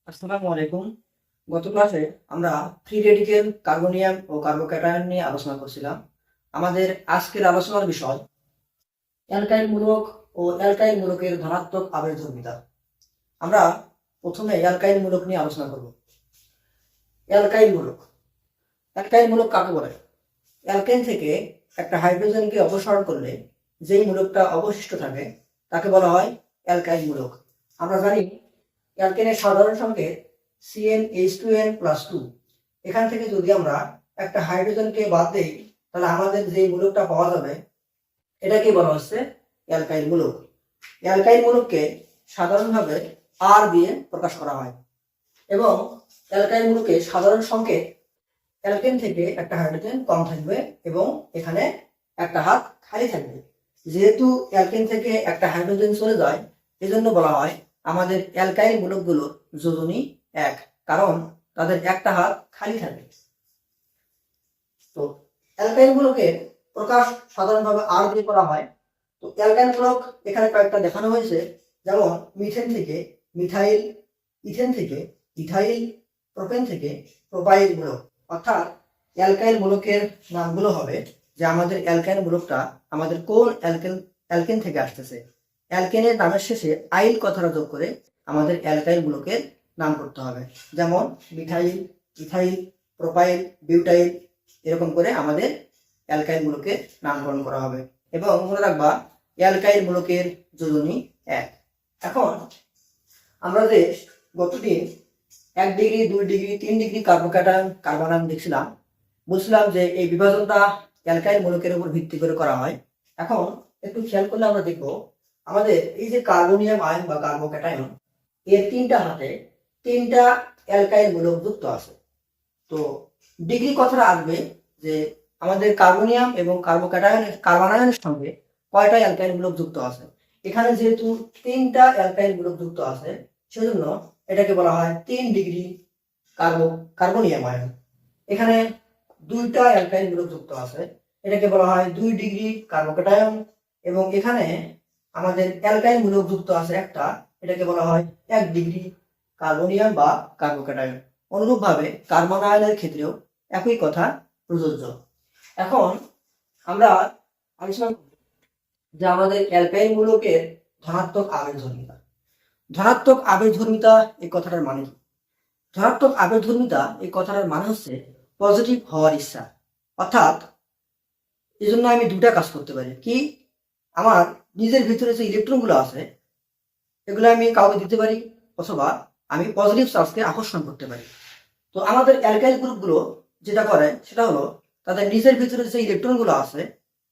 আসসালামু আলাইকুম। গত ক্লাসে আমরা ফ্রি রেডিকেল, কার্বনিয়াম ও কার্বোক্যাটায়ন নিয়ে আলোচনা করছিলাম। আমাদের আজকের আলোচনার বিষয় অ্যালকাইল মূলক ও অ্যালকাইল মূলকের ধনাত্মক আবেগধর্মিতা। আমরা প্রথমে অ্যালকাইল মূলক নিয়ে আলোচনা করব। অ্যালকাইল মূলক, অ্যালকাইল মূলক কাকে বলে? অ্যালকেন থেকে একটা হাইড্রোজেনকে অপসারণ করলে যেই মূলকটা অবশিষ্ট থাকে তাকে বলা হয় অ্যালকাইল মূলক। আমরা জানি অ্যালকেনের সাধারণ সংকেত CnH2n+2। এখান থেকে যদি আমরা একটা হাইড্রোজেনকে বাদ দেই তাহলে আমাদের যে মূলকটা পাওয়া যাবে এটাকে বলা হচ্ছে অ্যালকাইল মূলক। অ্যালকাইল মূলককে সাধারণভাবে আর দিয়ে প্রকাশ করা হয় এবং অ্যালকাইল মূলকে সাধারণ সংকেত অ্যালকেন থেকে একটা হাইড্রোজেন কম থাকবে এবং এখানে একটা হাত খালি থাকবে। যেহেতু অ্যালকেন থেকে একটা হাইড্রোজেন চলে যায় এজন্য বলা হয় আমাদের অ্যালকাইল মূলকগুলোর যোজনী এক, কারণ তাদের একটা হাত খালি থাকে। তো অ্যালকাইল মূলকের প্রকাশ সাধারণভাবে আর দিয়ে করা হয়। তো অ্যালকাইল মূলক এখানে কয়েকটা দেখানো হয়েছে, যেমন মিথেন থেকে মিথাইল, ইথেন থেকে ইথাইল, প্রোপেন থেকে প্রোপাইল মূলক। অর্থাৎ অ্যালকাইল মূলকের নামগুলো হবে যে আমাদের অ্যালকাইল মূলকটা আমাদের কোন অ্যালকেন থেকে আসতেছে। অ্যালকেনের নামের শেষে আইল কথাটা যোগ করে আমাদের অ্যালকাইল মূলকের নাম করতে হবে, যেমন মিথাইল, ইথাইল, প্রোপাইল, বিউটাইল, এরকম করে আমাদের অ্যালকাইল মূলকের নামকরণ করা হবে। এবং মনে রাখবা অ্যালকাইল মূলকের যোজনী এক। এখন আমরা যে গতদিন 1 degree, 2 degree, 3 degree carbocation, carbanion দেখছিলাম, বুঝলাম যে এই বিভাজনটা অ্যালকাইল মূলকের উপর ভিত্তি করে করা হয়। এখন একটু খেয়াল করলে আমরা দেখব আমাদের এই যে কার্বনিয়াম আয়ন বা কার্বোক্যাটায়ন, এর তিনটা হাতে তিনটা অ্যালকাইল মূলক যুক্ত আছে। তো ডিগ্রি কথাটা আসবে যে আমাদের কার্বনিয়াম এবং কার্বনায়নের সঙ্গে কয়টা অ্যালকাইল মূলক যুক্ত আছে। এখানে যেহেতু তিনটা অ্যালকাইল মূলক যুক্ত আছে সেজন্য এটাকে বলা হয় 3 ডিগ্রি কার্বনিয়াম আয়ন। এখানে দুইটা অ্যালকাইল মূলক যুক্ত আছে, এটাকে বলা হয় 2 ডিগ্রি কার্বোক্যাটায়ন। এবং এখানে আমাদের অ্যালকাইল মূলক যুক্ত আছে একটা, এটাকে বলা হয় 1 ডিগ্রি কার্বনিয়াম বা কার্বোক্যাটায়ন। অনুরূপভাবে কার্বনায়নের ক্ষেত্রেও একই কথা প্রযোজ্য। এখন আমরা আলোচনা করব যে আমাদের অ্যালকাইল মূলকের ধনাত্মক আবেগধর্মিতা। ধনাত্মক আবেগধর্মিতা এই কথাটার মানে কি? ধনাত্মক আবেগধর্মিতা এই কথাটার মানে হচ্ছে পজিটিভ হওয়ার ইচ্ছা। অর্থাৎ এই জন্য আমি দুটা কাজ করতে পারি। কি? আমার নিজের ভিতরে যে ইলেকট্রনগুলো আছে এগুলো আমি কাউকে দিতে পারি, অথবা আমি পজিটিভ চার্জকে আকর্ষণ করতে পারি। তো আমাদের অ্যালকাইল গ্রুপগুলো যেটা করে সেটা হলো তাদের নিজের ভিতরে যে ইলেকট্রনগুলো আছে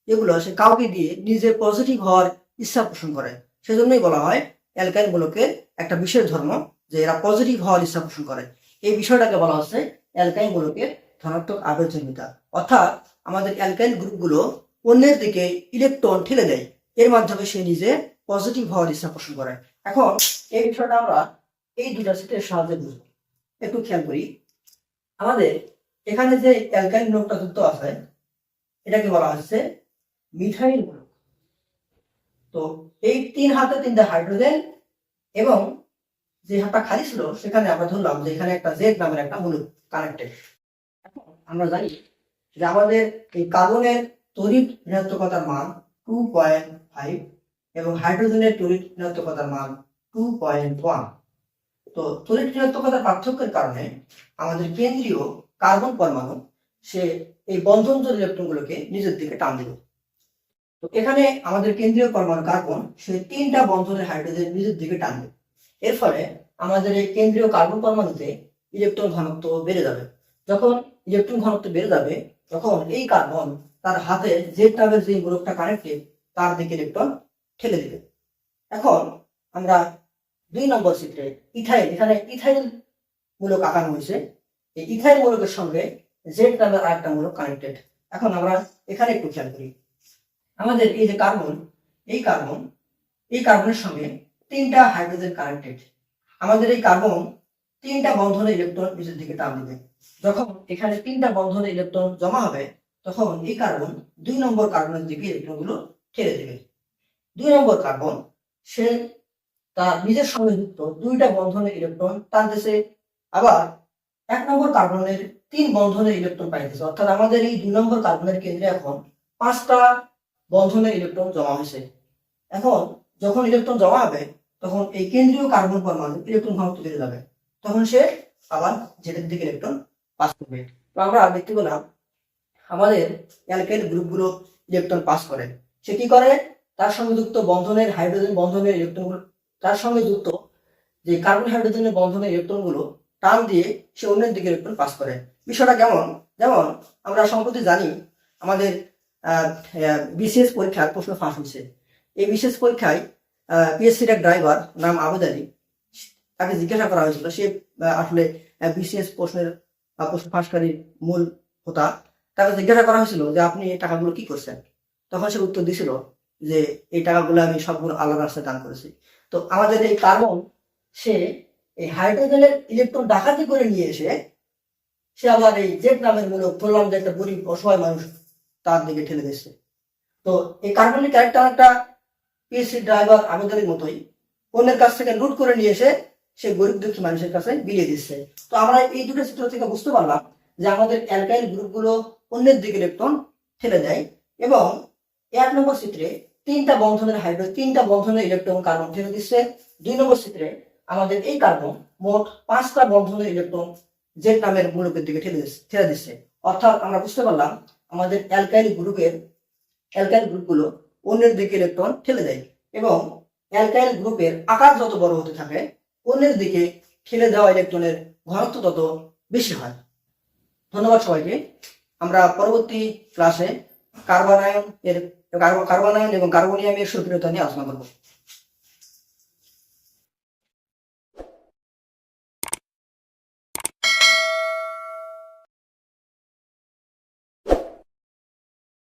এগুলো সে কাউকে দিয়ে নিজে পজিটিভ হওয়ার ইচ্ছা পোষণ করে। সেজন্যই বলা হয় অ্যালকাইল মূলকের একটা বিশেষ ধর্ম যে এরা পজিটিভ হওয়ার ইচ্ছা পোষণ করে। এই বিষয়টাকে বলা হচ্ছে অ্যালকাইল মূলকের ধনাত্মক আবেগজনিতা। অর্থাৎ আমাদের অ্যালকাইল গ্রুপগুলো অন্যের দিকে ইলেকট্রন ঠেলে দেয়, এর মাধ্যমে সে নিজে পজিটিভ হওয়ার ইচ্ছা পোষণ করে। এখন এই বিষয়টা আমরা এই দুটা সেটের সাহায্যে বুঝবো। একটু খেয়াল করি, আমাদের এখানে যে অ্যালকাইল মূলকটা যুক্ত আছে এটাকে বলা হচ্ছে মিথাইল মূলক। তো এই তিন হাতে তিনটা হাইড্রোজেন এবং যে হাতটা খালি ছিল সেখানে আমরা ধরলাম যে এখানে একটা জেড নামের একটা মূলক কানেক্টেড। এখন আমরা জানি যে আমাদের এই কার্বনের তড়িৎ ঋণাত্মকতার মান 2.5 এবং হাইড্রোজেনের তড়িৎ ঋণাত্মকতার মান 2.1। তো তড়িৎ ঋণাত্মকতার পার্থক্যের কারণে আমাদের কেন্দ্রীয় কার্বন পরমাণু সে এই বন্ধনজোড় ইলেকট্রনগুলোকে নিজের দিকে টান দিল। তো এখানে আমাদের কেন্দ্রীয় পরমাণু কার্বন সে তিনটা বন্ধনের হাইড্রোজেন নিজের দিকে টানবে। এর ফলে আমাদের এই কেন্দ্রীয় কার্বন পরমাণুতে ইলেকট্রন ঘনত্ব বেড়ে যাবে। যখন ইলেকট্রন ঘনত্ব বেড়ে যাবে তখন এই কার্বন তার হাতে জেড নামের যে মূলকটা কানেক্টেড তার দিকে ইলেকট্রন ঠেলে দেবে। এখন আমরা 2 নম্বর চিত্রে ইথাইল, এখানে ইথাইল মূলক আঁকানো হয়েছে। এই ইথাইল মূলকের সঙ্গে জেড নামের আরেকটা মূলক কানেক্টেড। এখন আমরা এখানে একটু খেয়াল করি, আমাদের এই যে কার্বন, এই কার্বনের সঙ্গে তিনটা হাইড্রোজেন কানেক্টেড। আমাদের এই কার্বন তিনটা বন্ধনে ইলেকট্রন নিচের দিকে টান দিবে। যখন এখানে তিনটা বন্ধনে ইলেকট্রন জমা হবে তখন এই কার্বন 2 নম্বর কার্বনের দিকে ইলেকট্রনগুলো ঠেলে দেবে। 2 নম্বর কার্বন সে তার নিজের সঙ্গে যুক্ত 2টা বন্ধনের ইলেকট্রন টানতেছে, আবার 1 নম্বর কার্বনের 3 বন্ধনের ইলেকট্রন পাইতেছে। অর্থাৎ আমাদের এই 2 নম্বর কার্বনের কেন্দ্রে এখন 5টা বন্ধনের ইলেকট্রন জমা হয়েছে। এখন যখন ইলেকট্রন জমা হবে তখন এই কেন্দ্রীয় কার্বন পরমাণু ইলেকট্রন ঘনত্ব বেড়ে যাবে, তখন সে আবার জেডের দিকে ইলেকট্রন পাস করবে। তো আমরা দেখতে পেলাম আমাদের অ্যালকাইল গ্রুপগুলো ইলেকট্রন পাস করে। সে কি করে? তার সঙ্গে যুক্ত বন্ধনের হাইড্রোজেন বন্ধনের ইলেকট্রনগুলো, তার সঙ্গে যুক্ত যে কার্বন হাইড্রোজেনের বন্ধনের ইলেকট্রনগুলো টান দিয়ে সে অন্যের দিকে ইলেকট্রন পাস করে। বিষয়টা কেমন? যেমন আমরা সম্প্রতি জানি আমাদের বিসিএস পরীক্ষার প্রশ্ন ফাঁস হয়েছে। এই বিশেষ পরীক্ষায় পিএসসির এক ড্রাইভার নাম আবেদ আলী, তাকে জিজ্ঞাসা করা হয়েছিল সে আসলে বিসিএস প্রশ্ন ফাঁসকারীর মূল হোতা। তাকে জিজ্ঞাসা করা হয়েছিল যে আপনি এই টাকাগুলো কি করছেন? তখন সে উত্তর দিয়েছিল যে এই টাকাগুলো আমি সবগুলো আল্লাহ রাস্তায় দান করেছি। তো আমাদের এই কার্বন সে এই হাইড্রোজেনের ইলেকট্রন ডাকাতি করে নিয়ে এসে সে আবার এই জেড নামের মূলক, বললাম যে একটা গরিব অসহায় মানুষ, তার দিকে ঠেলে দিচ্ছে। তো এই কার্বনের ক্যারেক্টার একটা পিএসসি ড্রাইভার আবেদনের মতোই অন্যের কাছ থেকে লুট করে নিয়ে এসে সে গরিব দুঃখী মানুষের কাছে বিলিয়ে দিচ্ছে। তো আমরা এই দুটো চিত্র থেকে বুঝতে পারলাম যে আমাদের অ্যালকাইল গ্রুপগুলো অন্যের দিকে ইলেকট্রন ঠেলে দেয়, এবং 1 নম্বর চিত্রে 3টা বন্ধনের ইলেকট্রন কার্বন ঠেলে দিচ্ছে। 2 নম্বর চিত্রে আমাদের এই কার্বন মোট 5টা বন্ধনের ইলেকট্রন জেড নামের মূলকের দিকে ঠেলে দিচ্ছে। অর্থাৎ আমরা বুঝতে পারলাম আমাদের অ্যালকাইল গ্রুপগুলো অন্যের দিকে ইলেকট্রন ঠেলে দেয়, এবং অ্যালকাইল গ্রুপের আকার যত বড় হতে থাকে অন্যের দিকে ঠেলে দেওয়া ইলেকট্রনের ঘনত্ব তত বেশি হয়। ধন্যবাদ সবাইকে। আমরা পরবর্তী ক্লাসে কার্বনায়ন এবং কার্বনিয়ামের সক্রিয়তা নিয়ে আলোচনা করব।